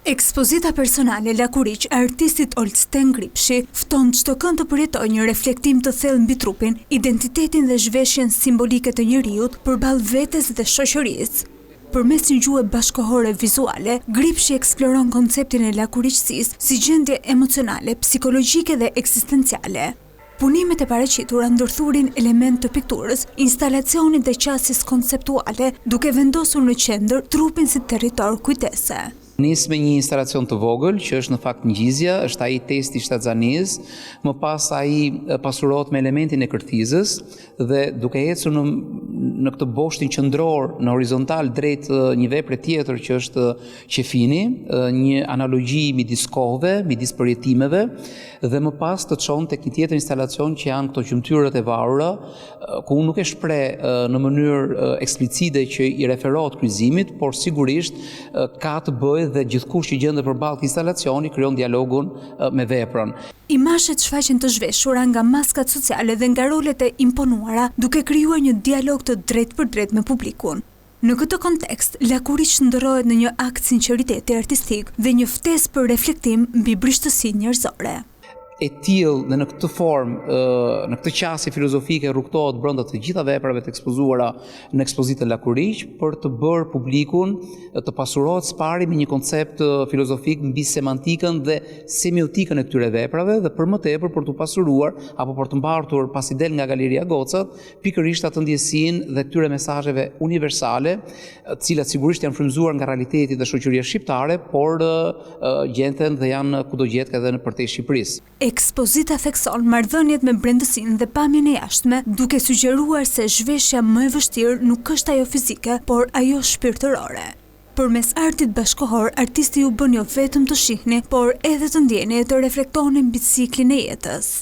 Ekspozita personale Lakuriq e artistit Olsten Gripshi fton çdo kënd të përjetojë një reflektim të thellë mbi trupin, identitetin dhe zhveshjen simbolike të njerëzit përballë vetes dhe shoqërisë. Përmes një gjuhë bashkëkohore vizuale, Gripshi eksploron konceptin e lakuriqësisë si gjendje emocionale, psikologjike dhe ekzistenciale. Punimet e paraqitura ndërthurin element të pikturës, instalacionit dhe qasjes konceptuale, duke vendosur në qendër trupin si territor kujtese. Nis me një instalacion të vogël, që është në fakt ngjizja, është ai testi shtatzaniz, më pas ai pasurohet me elementin e kërthizës dhe duke ecur në këtë boshtin qendror në horizontal drejt një vepre tjetër që është qefini, një analogji midis kohëve, midis përjetimeve dhe më pas të çon tek një tjetër instalacion që janë këto gjymtyrët e varura, ku unë nuk e shpreh në mënyrë eksplicite që i referohet kryqëzimit, por sigurisht ka të bëjë dhe gjithkush që gjendet përballë këtij instalacioni krijon dialogun me veprën. Imazhet shfaqen të zhveshura nga maskat sociale dhe nga rolet e imponuara, duke krijuar një dialog të drejtë për drejtë me publikun. Në këtë kontekst, Lakuriq ndërrohet në një akt sinqeriteti artistik dhe një ftesë për reflektim mbi bryshtësinë njerëzore. E tillë dhe në këtë formë, në këtë qasje filozofike rrugtohet brenda të gjitha veprave të ekspozuara në ekspozitën Lakuriq për të bërë publikun të pasurohet së pari me një koncept filozofik mbi semantikën dhe semiotikën e këtyre veprave dhe për më tepër për të pasuruar apo për të mbartur pasi del nga Galeria Gocat, pikërisht atë ndjesinë dhe këtyre mesazheve universale, të cilat sigurisht janë frymëzuar nga realiteti dhe shoqëria shqiptare, por gjenden dhe janë kudo gjetë edhe në përtej Shqipërisë. Ekspozita thekson marrëdhëniet me brendësinë dhe pamjen e jashtme, duke sugjeruar se zhveshja më e vështirë nuk është ajo fizike, por ajo shpirtërore. Përmes artit bashkëkohor, artisti u bën jo vetëm të shihni, por edhe të ndjeni e të reflektoni mbi ciklin e jetës.